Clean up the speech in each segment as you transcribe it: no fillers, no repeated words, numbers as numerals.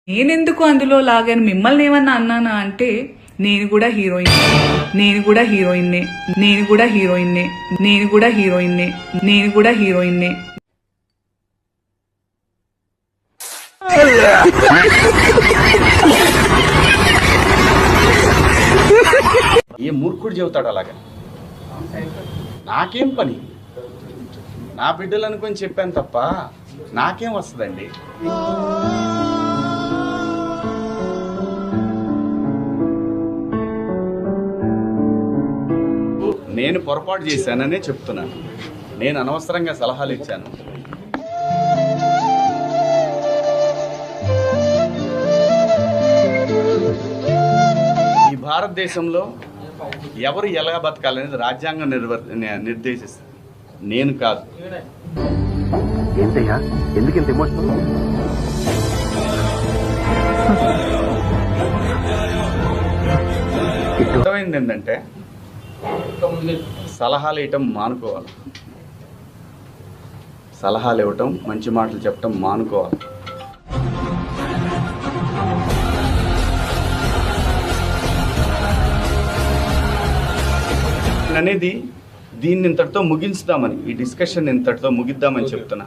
నేనెందుకు అందులో లాగాను, మిమ్మల్ని ఏమన్నా అన్నానా అంటే నేను కూడా హీరోయిన్, నేను కూడా హీరోయిన్నే, నేను కూడా హీరోయిన్నే, నేను కూడా హీరోయిన్నే, నేను కూడా హీరోయిన్నే. ఏ మూర్ఖుడు చెబుతాడు అలాగా? నాకేం పని, నా బిడ్డలు అనుకొని చెప్పాను తప్ప నాకేం వస్తుందండి? నేను పొరపాటు చేశాననే చెప్తున్నాను. నేను అనవసరంగా సలహాలు ఇచ్చాను. ఈ భారతదేశంలో ఎవరు ఎలా బతకాలనేది రాజ్యాంగం నిర్దేశిస్తుంది, నేను కాదు. ఏంటయ్యా ఎందుకు ఇంత ఎమోషనల్? అర్థమైంది ఏంటంటే సలహాలు ఇవ్వటం మానుకోవాలి, సలహాలు ఇవ్వటం, మంచి మాటలు చెప్పటం మానుకోవాలి. అనేది దీన్ని ఇంతటితో ముగించుదామని, ఈ డిస్కషన్ ఇంతటితో ముగిద్దామని చెప్తున్నా.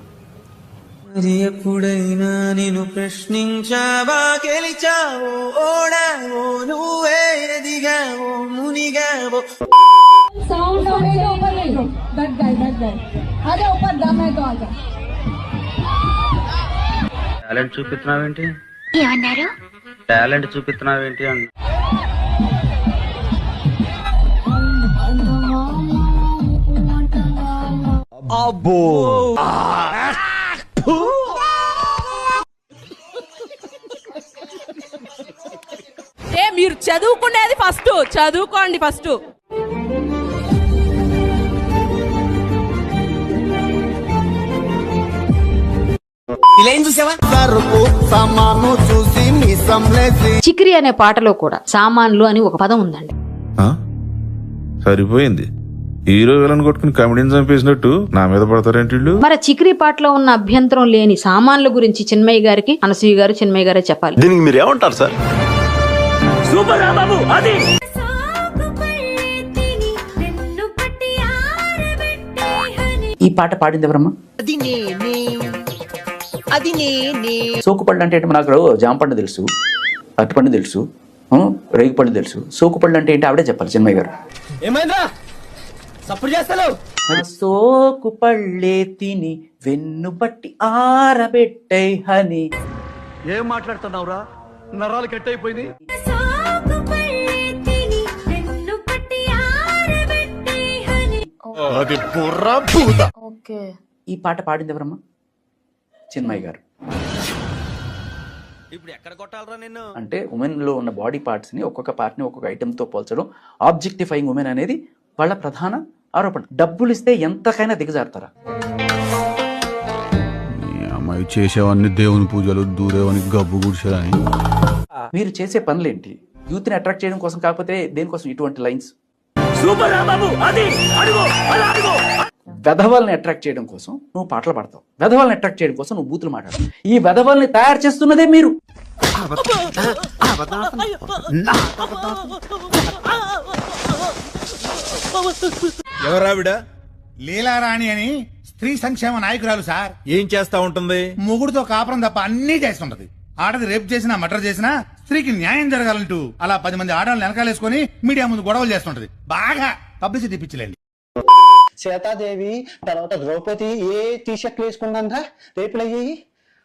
మరి ఎప్పుడైనా నేను ప్రశ్నించావా, గెలిచావో, ఓడావో, నువ్వే ఎదిగావో, మునిగావో. साउंड हमें ऊपर ले लो, बैठ गए आजा ऊपर, दम है तो आजा. టాలెంట్ చూపిస్తున్నావేంటి? ఏమన్నారు? టాలెంట్ చూపిస్తున్నావేంటి అన్న. అబ్బో మీరు చదువుకునేది ఫస్ట్, చదువుకోండి ఫస్ట్. చిక్రి అనే పాటలో కూడా సామాన్లు అని ఒక పదం ఉందండి. సరిపోయింది, హీరో విలన్ కొట్టుకుని కమెడీని చంపేసినట్టు నా మీద పడతారేంటి వీళ్ళు? మరి చిక్రి పాటలో ఉన్న అభ్యంతరం లేని సామాన్ల గురించి చిన్మయ్య గారికి అనసూయ గారు, చిన్మయ్య గారే చెప్పాలి. దీనికి మీరు ఏమంటారు సార్? సూపర్ రా బాబు. అది ఈ పాట పాడింది ఎవరమ్మా? సోకుపళ్ళు అంటే ఏంటి? నాకు జాంపండు తెలుసు, అరటిపండు తెలుసు, రేగిపండు తెలుసు. సోకుపళ్ళు అంటే ఏంటి ఆవిడే చెప్పాలి, చిన్మయ్య గారు. ఏమైందా సప్పుడు చేస్తాను? సోకుపళ్ళే తిని వెన్ను బట్టి ఆరబెట్టై హని. ఏం మాట్లాడుతున్నావురా, నరాలు కట్ అయిపోయింది. అది బుర్ర భూత. ఈ పాట పాడింది ఎవరమ్మా? చిన్మయ్య గారు. ఇప్పుడు ఎక్కడ కొట్టాలరా నిన్ను? అంటే ఉమెన్ లో ఉన్న బాడీ పార్ట్స్ ని ఒక్కొక్క పార్ట్ ని ఒక్కొక్క ఐటమ్ తో పోల్చడం, ఆబ్జెక్టిఫైయింగ్ ఉమెన్ అనేది వాళ్ళ ప్రధాన ఆరోపణ. డబ్బులు ఇస్తే ఎంతకైనా దిగజారుతారా? అమ్మాయి చేసేవన్నీ దేవుని పూజలు, దూరేవని గబ్బు గుడిసేదని. మీరు చేసే పనులేంటి? యూత్ ని అట్రాక్ట్ చేయడం కోసం, కాకపోతే దేనికోసం ఇటువంటి లైన్స్? సూపర్ రా బాబు. అది అడుగు, అలా అడుగు. వెధవాల్ని అట్రాక్ట్ చేయడం కోసం నువ్వు పాటలు పాడతావు, వెధవాల్ని అట్రాక్ట్ చేయడం కోసం నువ్వు బూతులు మాట్లాడతావు. ఈ వెధవాల్ని తయారు చేస్తున్నదే మీరు. ఎవరావిడ? లీలారాణి అని స్త్రీ సంక్షేమ నాయకురాలు సార్. ఏం చేస్తా ఉంటుంది? మొగుడుతో కాపురం తప్ప అన్ని చేస్తుంటది. ఆడది రేపు చేసినా, మర్డర్ చేసినా స్త్రీకి న్యాయం జరగాలంటూ అలా 10 మంది ఆడవాళ్ళని వెనకాలేసుకుని మీడియా ముందు గొడవలు చేస్తుంటది. బాగా పబ్లిసిటీ పిచ్చిలేండి. సీతాదేవి తర్వాత ద్రౌపది ఏ టీషర్ట్లు వేసుకుందా రేపులు అయ్యాయి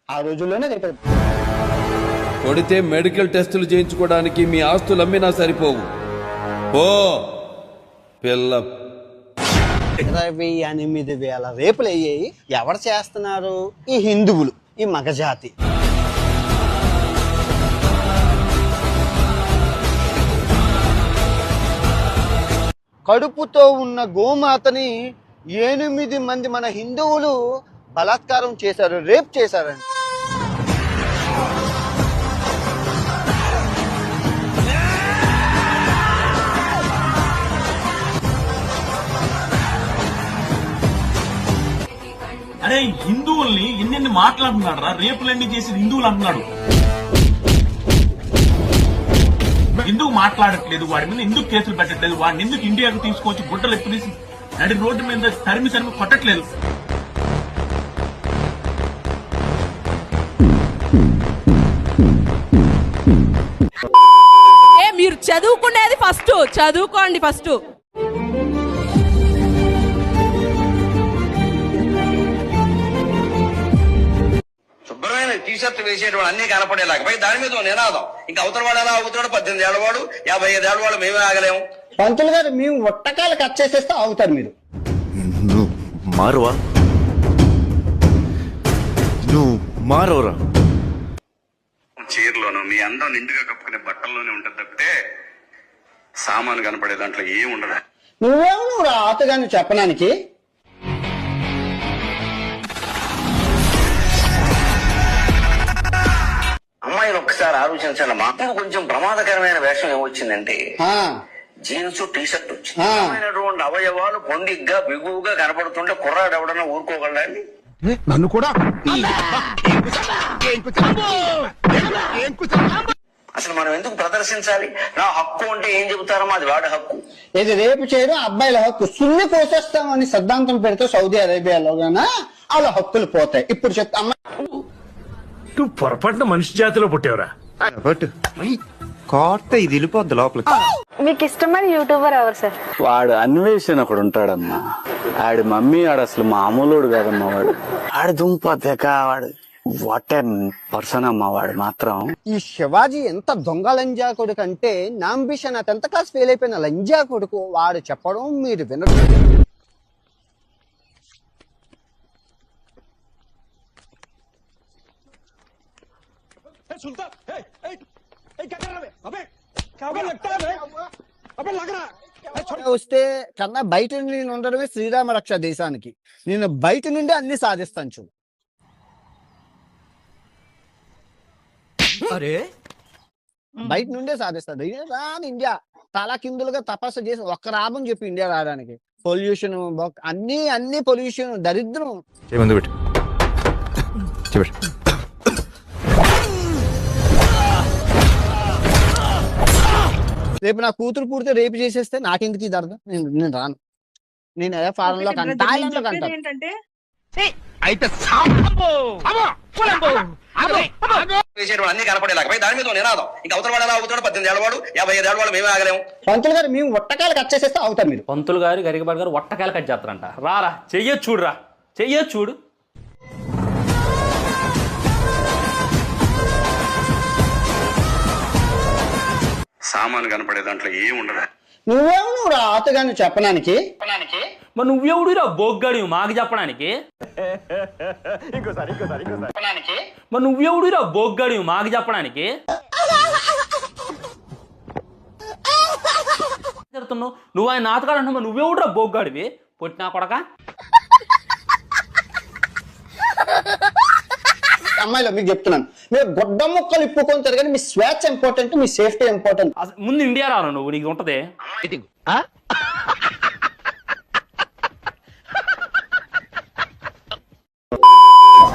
ఆ రోజుల్లోనే. రేపు కొడితే మెడికల్ టెస్టులు చేయించుకోవడానికి మీ ఆస్తులు అమ్మినా సరిపోవు. ఓ పిల్ల 28,000 రేపులు అయ్యాయి. ఎవరు చేస్తున్నారు? ఈ హిందువులు, ఈ మగజాతి. కడుపుతో ఉన్న గోమాతని 8 మంది మన హిందువులు బలాత్కారం చేశారు, రేప్ చేశారండి. అరే హిందువుల్ని ఎన్ని మాట్లాడుతున్నాడు రా, రేపులన్నీ చేసి హిందువులు అంటున్నాడు. ఎందుకు మాట్లాడట్లేదు, వాడి మీద ఎందుకు కేసులు పెట్టట్లేదు, వాడిని ఎందుకు ఇండియాకు తీసుకొచ్చి గుడ్డలు ఎప్పుడు తీసి నడి రోడ్డు మీద తరిమి కొట్టట్లేదు. మీరు చదువుకునేది ఫస్ట్, చదువుకోండి ఫస్ట్. శుభ్రమైన టీషర్ట్ వేసేటువంటి అన్ని కనపడేలాగా పై దాని మీద నినాదం. ఇంకా అవతల వాడు ఎలా అవుతాడు, 18 ఏళ్ల వాడు 55 ఏళ్ల వాడు మేమే ఆగలేము. పంతులు గారు మేము ఒట్టకాలు కట్ చేసేస్తే అవుతారు మీరు. నువ్వు మారువా, నువ్వు మారవరా. చీరలోను మీ అందం నిండుగా కప్పుకునే బట్టల్లోనే ఉంటుంది తప్పితే సామాను కనపడే దాంట్లో ఏం ఉండదు. నువ్వు రాతగాని చెప్పడానికి. అమ్మాయిలు ఒక్కసారి ఆలోచించండి. మాకు కొంచెం ప్రమాదకరమైన వేషం ఏమొచ్చిందంటే జీన్స్ టీషర్ట్ వచ్చినటువంటి అవయవాలు పొందిగ్గా బిగువుగా కనపడుతుంటే కుర్రాడు ఎవడన్నా ఊరుకోగలండి. నన్ను కూడా అసలు మనం ఎందుకు ప్రదర్శించాలి? నా హక్కు అంటే ఏం చెబుతారో అది వాడి హక్కు. ఇది రేపు చేయడం అబ్బాయిల హక్కు. సున్ని పోసేస్తామని సిద్ధాంతం పెడితే సౌదీ అరేబియాలో గానా వాళ్ళ హక్కులు పోతాయి. ఇప్పుడు చెప్తా అమ్మాయి నువ్వు పొరపాటున మనిషి జాతిలో పుట్టేవరా? ఇది వెళ్ళిపోద్ది లోపలికి. మీకు ఇష్టమైన యూట్యూబర్ ఎవరు సార్? వాడు అన్వేషణ ఒకడు ఉంటాడమ్మా. ఆడి మమ్మీ ఆడు అసలు మామూలుడు కాదమ్మా. వాడు దుంప తెక, వాడు వాట్ ఏ పర్సన్ అమ్మా. వాడు మాత్రం ఈ శివాజీ ఎంత దొంగ లంజా కొడుకు అంటే నా అంబిషన్ 10th క్లాస్ ఫెయిల్ అయిపోయిన లంజా కొడుకు. వాడు చెప్పడం మీరు వినడం. వస్తే కన్నా బయట నుండి నేను ఉండడమే శ్రీరామ రక్ష దేశానికి. నేను బయట నుండి అన్ని సాధిస్తాను చూడు. బయట నుండే సాధిస్తాడు. రాని ఇండియా తలా కిందులుగా తపస్సు చేసి ఒక్క రాబని చెప్పి ఇండియా రావడానికి. పొల్యూషన్ అన్ని పొల్యూషన్ దరిద్రం. రేపు నా కూతురు పూర్తి రేపు చేసేస్తే నాకెందుకు ఇది అర్థం? నేను రాను. నేను అదే ఫారెన్ లో థాయిలాండ్ లో కంటాను. అన్ని కనపడేలాగా దాని మీద నినాదం. ఇంకా అవతల వాడు ఎలా అవుతాడు, 18 ఏళ్ల వాడు 55 ఏళ్ల వాడు మేమే ఆగలేము. పంతులు గారు మేము ఒట్టకాయలు కట్ చేసేస్తే అవుతారు మీరు. పంతులు గారు గరికపాటి గారు ఒట్టకాయలు కట్ చేస్తారంట. రారా చెయ్యొచ్చు చూడురా, చెయ్యొచ్చు చూడు. సామాను కనపడే దాంట్లో ఏం ఉండదు. నువ్వు రాతగాని చెప్పడానికి. మరి నువ్వెవడురా బొగ్గాడి మాకు చెప్పడానికి? మరి నువ్వెవడురా బొగ్గాడి మాకు చెప్పడానికి? నువ్వు ఆయన నాటకాడు అంటున్నా, నువ్వెవడురా బొగ్గాడివి పొట్టినా కొడక? అమ్మాయిలో మీకు చెప్తున్నాను, మీరు గొడ్డ ముక్కలు ఇప్పుకొని కానీ మీ స్వేచ్ఛ ఇంపార్టెంట్, మీ సేఫ్టీ ఇంపార్టెంట్. ముందు ఇండియా రాను నువ్వు, నీకు ఉంటది.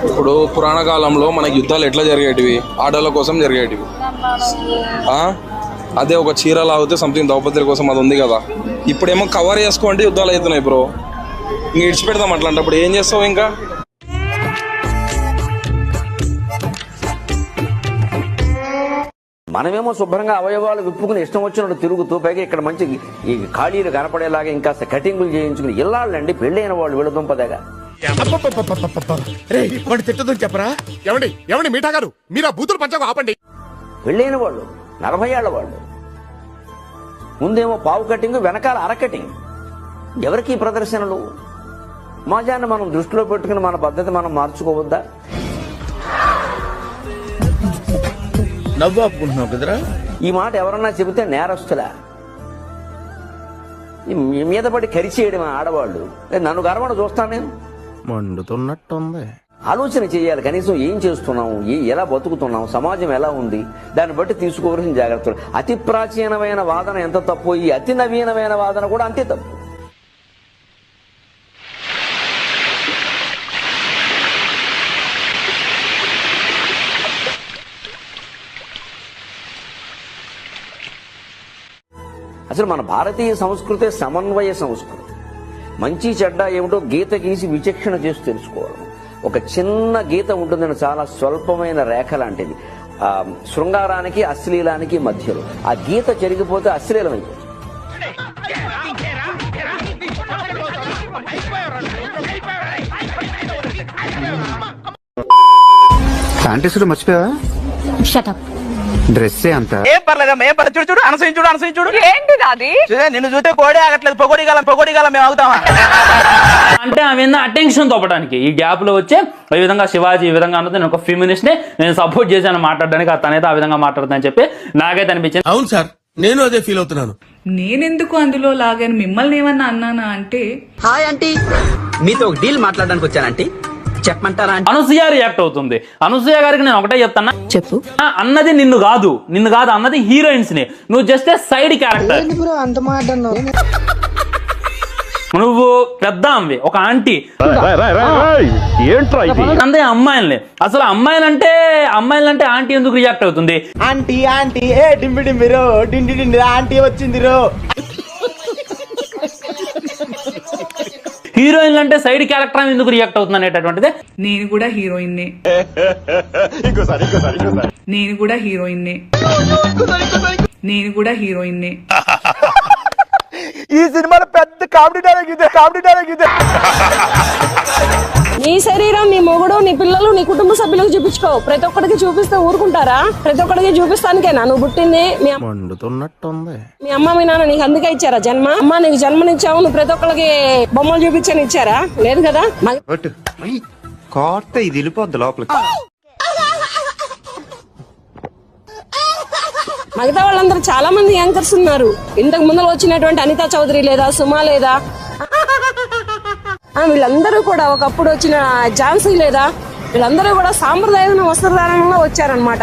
ఇప్పుడు పురాణ కాలంలో మనకి యుద్ధాలు ఎట్లా జరిగేటివి? ఆడల కోసం జరిగేటివి. అదే ఒక చీర లాగితే సంథింగ్ ద్రౌపది కోసం అది ఉంది కదా. ఇప్పుడేమో కవర్ చేసుకోండి యుద్ధాలు అవుతున్నాయి బ్రో. ఇంక ఇడిచిపెడదాం అట్లాంటప్పుడు ఏం చేస్తావు? ఇంకా మనమేమో శుభ్రంగా అవయవాలు విప్పుకుని ఇష్టం వచ్చినట్టు తిరుగుతూ, పైగా ఇక్కడ మంచి ఈ ఖాళీలు కనపడేలాగా ఇంకా కటింగులు చేయించుకుని ఇల్లాళ్ళండి పెళ్ళైన వాళ్ళు వీళ్ళ దుంపదేగా. తిట్టదని చెప్పరా? ఎవడి మీఠా గారు మీరు ఆ బూతులు పంచకు ఆపండి. పెళ్ళైన వాళ్ళు 40 ఏళ్ల వాళ్ళు ముందేమో పావు కటింగ్, వెనకాల అర కటింగ్. ఎవరికి ప్రదర్శనలు? సమాజాన్ని మనం దృష్టిలో పెట్టుకుని మన పద్ధతి మనం మార్చుకోవద్దా? నవ్వు ఆపుకుంటున్నావు కదరా. ఈ మాట ఎవరన్నా చెబితే నేరస్తులా? మీద పడి కరిచేయడం ఆడవాళ్ళు. నన్ను గర్వణ చూస్తాను నేను. మండుతున్నట్టుంది. ఆలోచన చేయాలి. కనీసం ఏం చేస్తున్నాము, ఎలా బతుకుతున్నాం, సమాజం ఎలా ఉంది, దాన్ని బట్టి తీసుకోవాల్సిన జాగ్రత్తలు. అతి ప్రాచీనమైన వాదన ఎంత తప్పు, ఈ అతి నవీనమైన వాదన కూడా అంతే తప్పు. అసలు మన భారతీయ సంస్కృతి సమన్వయ సంస్కృతి. మంచి చెడ్డ ఏమిటో గీత గీసి విచక్షణ చేసి తెలుసుకోవాలి. ఒక చిన్న గీత ఉంటుందని, చాలా స్వల్పమైన రేఖ లాంటిది, శృంగారానికి అశ్లీలానికి మధ్యలో. ఆ గీత జరిగిపోతే అశ్లీలం అయిపోతుంది. ఫ్యాంటసీలో మర్చిపోయావా? డ్రెస్సే అంత ఏం పర్లేదమ్మా, ఏం పర్లేదు. చూడు అనసూయించుడు ఏంటి అది? నిన్ను చూస్తే కోడి ఆగట్లేదు. పొగడిగాలం మేము ఆగుతామా? అంటే ఆమె అటెన్షన్ తోపడానికి ఈ గ్యాప్ లో వచ్చే ఈ విధంగా శివాజీ ఈ విధంగా అన్నది, నేను ఒక ఫెమినిస్ట్ ని నేను సపోర్ట్ చేశాను మాట్లాడడానికి, తనైతే ఆ విధంగా మాట్లాడుతుందని చెప్పి నాకైతే అనిపించింది. అవును సార్, నేను అదే ఫీల్ అవుతున్నాను. నేనెందుకు అందులో లాగాను, మిమ్మల్ని ఏమన్నా అన్నానా అంటే, హాయ్ ఆంటీ, మీతో ఒక డీల్ మాట్లాడడానికి వచ్చానంటీ, చెప్పమంటారా? అనసూయ రియాక్ట్ అవుతుంది. అనసూయ గారికి నేను ఒకటే చెప్తాను, చెప్పు అన్నది నిన్ను కాదు అన్నది హీరోయిన్స్ ని. నువ్వు జస్ట్ సైడ్ క్యారెక్టర్. నువ్వు పెద్ద అమ్మి, ఒక ఆంటీ అంతే అమ్మాయిల్ని. అసలు అమ్మాయిలంటే ఆంటీ ఎందుకు రియాక్ట్ అవుతుంది? ఆంటీ ఏ డింబిరో డిండి ఆంటీ వచ్చింది రో. హీరోయిన్లు అంటే సైడ్ క్యారెక్టర్ అని ఎందుకు రియాక్ట్ అవుతుంది అనేటటువంటిది. నేను కూడా హీరోయిన్నే. ఈ సినిమాలో పెద్ద కామెడీ డైలాగ్ ఇదే. నీ శరీరం, నీ మొగుడు, నీ పిల్లలు, నీ కుటుంబ సభ్యులకు చూపించుకో. ప్రతి ఒక్కడికి చూపిస్తే ఊరుకుంటారా? ప్రతి ఒక్కడికి చూపిస్తానికేనా నువ్వు పుట్టింది? మీ అమ్మ మీ నాన్న నీకు అందుకే ఇచ్చారా జన్మ? అమ్మ నీకు జన్మనిచ్చావు, నువ్వు ప్రతి ఒక్కరికి బొమ్మలు చూపించని ఇచ్చారా? లేదు కదా. ఇది వెళ్ళిపోద్ది లోపలికి. మిగతా వాళ్ళందరూ చాలా మంది యాంకర్స్ ఉన్నారు. ఇంతకు ముందు వచ్చినటువంటి అనితా చౌదరి లేదా, సుమా లేదా, వీళ్ళందరూ కూడా ఒకప్పుడు వచ్చిన ఝాన్సీ లేదా, వీళ్ళందరూ కూడా సాంప్రదాయ వస్త్రధారణలో వచ్చారనమాట.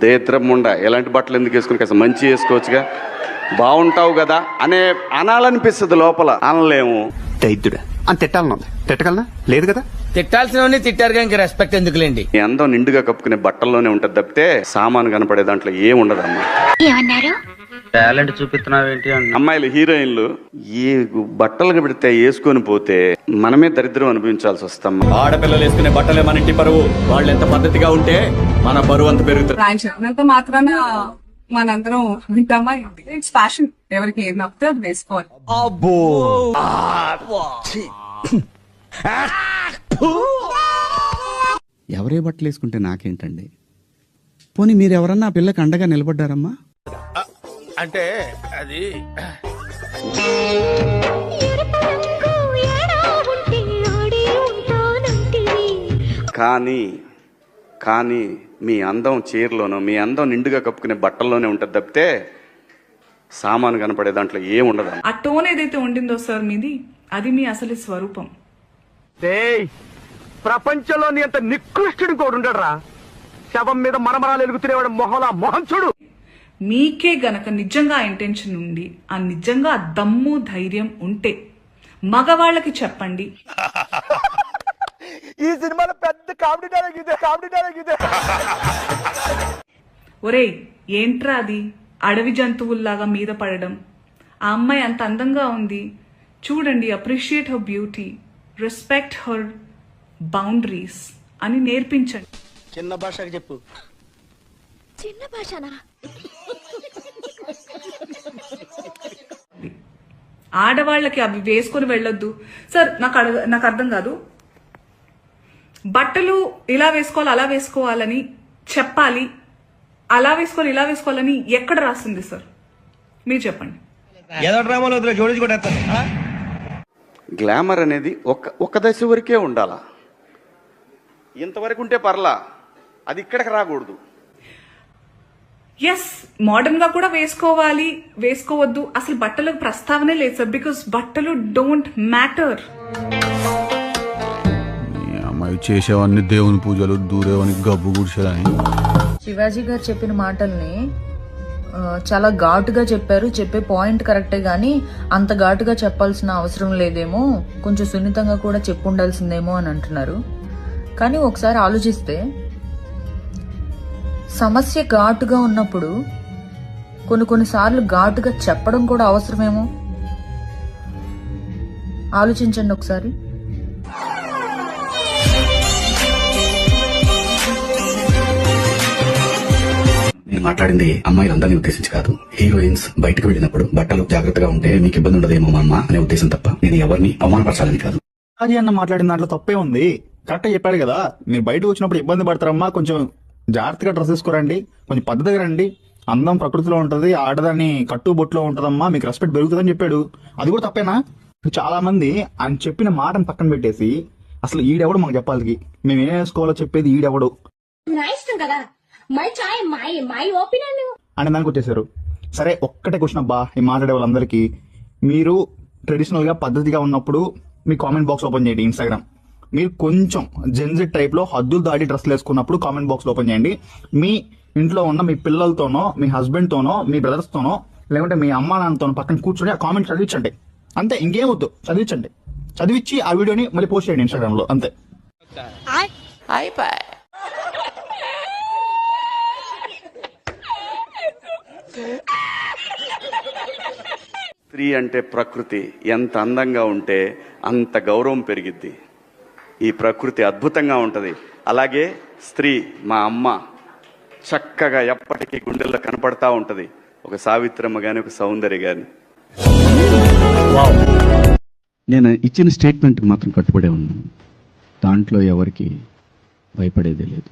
దేత్రముండ ఎలాంటి బట్టలు ఎందుకు వేసుకుని కాస్త మంచి వేసుకోవచ్చుగా, బాగుంటావు కదా అనాలనిపిస్తుంది, లోపల అనలేము. దైత్యుడా అని తిట్టాలనుంది, తిట్టగలనా? లేదు కదా. తిట్టాల్సిన తిట్టారుగా, ఇంక రెస్పెక్ట్ ఎందుకులేండి. ఈ అందం నిండుగా కప్పుకునే బట్టల్లోనే ఉంటది తప్పితే సామాను కనపడే దాంట్లో ఏం ఉండదమ్మా. టాలెంట్ చూపిస్తున్నావేంటి? అమ్మాయిలు హీరోయిన్లు ఈ బట్టలు పెడితే వేసుకొని పోతే మనమే దరిద్రం అనుభవించాల్సి వస్తాం. ఆడపిల్లలు వేసుకునే బట్టలే మన ఇంటి పరువు. వాళ్ళు ఎంత పద్ధతిగా ఉంటే మన బరువు అంత పెరుగుతుంది. ఆయన చెప్పినంత మాత్రాన మనందరం వింటామా? ఇట్స్ ఫ్యాషన్, ఎవరికి ఏం నచ్చితే అది వేసుకోవాలి. ఎవరే బట్టలు వేసుకుంటే నాకేంటండి? పోనీ మీరు ఎవరన్నా ఆ పిల్లకి అండగా నిలబడ్డారమ్మా? అంటే అది కానీ మీ అందం చీరలోనో, మీ అందం నిండుగా కప్పుకునే బట్టల్లోనే ఉంటది తప్పితే సామాను కనపడే దాంట్లో ఏం ఉండదు. ఆ టోన్ ఏదైతే ఉండిందో సార్ మీది, అది మీ అసలు స్వరూపం. ప్రపంచంలోని అంత నికృష్టుడు కూడా ఉండడరా. శవం మీద మరమరాలు ఎలుగుతునేవాడు మొహం చూడు. మీకే గనక నిజంగా ఇంటెన్షన్ ఉండి, ఆ నిజంగా దమ్ము ధైర్యం ఉంటే మగవాళ్ళకి చెప్పండి. ఈ సినిమాలో పెద్ద కామెడీ డైలాగ్ ఇదే. ఒరేయ్ ఏంట్రా అది, అడవి జంతువుల్లాగా మీద పడడం? ఆ అమ్మాయి అంత అందంగా ఉంది చూడండి, appreciate her beauty, respect her boundaries అని నేర్పించండి. చిన్న భాషకి చెప్పు. చిన్న భాషనా? ఆడవాళ్ళకి అవి వేసుకొని వెళ్ళొద్దు సార్. నాకు అర్థం కాదు, బట్టలు ఇలా వేసుకోవాలి అలా వేసుకోవాలని చెప్పాలి, అలా వేసుకోవాలి ఇలా వేసుకోవాలని ఎక్కడ రాసింది సార్? మీరు చెప్పండి. గ్లామర్ అనేది ఒక దశ వరకే ఉండాలా, ఇంతవరకు ఉంటే పర్లా, అది ఇక్కడికి రాకూడదు. ఎస్, మోడర్న్ గా కూడా వేసుకోవాలి, వేసుకోవద్దు అసలు బట్టలకు ప్రస్తావనే లేదు సార్. బికాస్ బట్టలు డోంట్ మ్యాటర్. అమ్మాయి చేసేవన్నీ దేవుని పూజలు, దూరేవని గబ్బు గుడిసేదని. శివాజీ గారు చెప్పిన మాటల్ని చాలా ఘాటుగా చెప్పారు. చెప్పే పాయింట్ కరెక్టే గానీ అంత ఘాటుగా చెప్పాల్సిన అవసరం లేదేమో, కొంచెం సున్నితంగా కూడా చెప్పుండాల్సిందేమో అని అంటున్నారు. కానీ ఒకసారి ఆలోచిస్తే సమస్య ఘాటుగా ఉన్నప్పుడు కొన్నిసార్లు ఘాటుగా చెప్పడం కూడా అవసరమేమో. ఆలోచించండి ఒకసారి. నేను మాట్లాడింది అమ్మాయిలందరినీ ఉద్దేశించి కాదు. హీరోయిన్స్ బయటకు వెళ్ళినప్పుడు బట్టలు జాగ్రత్తగా ఉంటే మీకు ఇబ్బంది ఉండదేమో మా అమ్మ అనే ఉద్దేశం తప్ప నేను ఎవరిని అవమానపరచాలని కాదు. అది అన్న మాట్లాడిన దాంట్లో తప్పే ఉంది. కరెక్ట్ చెప్పాడు కదా, మీరు బయటకు వచ్చినప్పుడు ఇబ్బంది పడతారమ్మా, కొంచెం జాగ్రత్తగా డ్రెస్ వేసుకోరండి, కొంచెం పద్ధతిగా రండి, అందం ప్రకృతిలో ఉంటది, ఆడదాన్ని కట్టుబొట్టులో ఉంటదమ్మా, మీకు రెస్పెక్ట్ పెరుగుతుందని చెప్పాడు. అది కూడా తప్పేనా? చాలా మంది ఆయన చెప్పిన మాటను పక్కన పెట్టేసి అసలు ఈడెవడు మాకు చెప్పాలి, మేము ఏం వేసుకోవాలో చెప్పేది ఈడెవడు అని దానికి వచ్చేసారు. సరే ఒక్కటే క్వశ్చన్ అబ్బా ఈ మాట్లాడే వాళ్ళందరికీ, మీరు ట్రెడిషనల్ గా పద్ధతిగా ఉన్నప్పుడు మీ కామెంట్ బాక్స్ ఓపెన్ చేయండి ఇన్స్టాగ్రామ్. మీరు కొంచెం జెన్జెట్ టైప్ లో హద్దులు దాటి డ్రెస్లు వేసుకున్నప్పుడు కామెంట్ బాక్స్ ఓపెన్ చేయండి. మీ ఇంట్లో ఉన్న మీ పిల్లలతోనో, మీ హస్బెండ్ తోనో, మీ బ్రదర్స్ తోనో, లేకుంటే మీ అమ్మా నాన్నతోనో పక్కన కూర్చొని ఆ కామెంట్ చదివించండి. అంతే, ఇంకేం వద్దు, చదివించండి. చదివించి ఆ వీడియోని మళ్ళీ పోస్ట్ చేయండి ఇన్స్టాగ్రామ్ లో, అంతే. స్త్రీ అంటే ప్రకృతి, ఎంత అందంగా ఉంటే అంత గౌరవం పెరిగిద్ది. ఈ ప్రకృతి అద్భుతంగా ఉంటుంది. అలాగే స్త్రీ మా అమ్మ చక్కగా ఎప్పటికీ గుండెల్లో కనపడతా ఉంటుంది. ఒక సావిత్రమ్మ కానీ, ఒక సౌందర్య కానీ. నేను ఇచ్చిన స్టేట్మెంట్కి మాత్రం కట్టుబడే ఉన్నాను. దాంట్లో ఎవరికి భయపడేదే లేదు.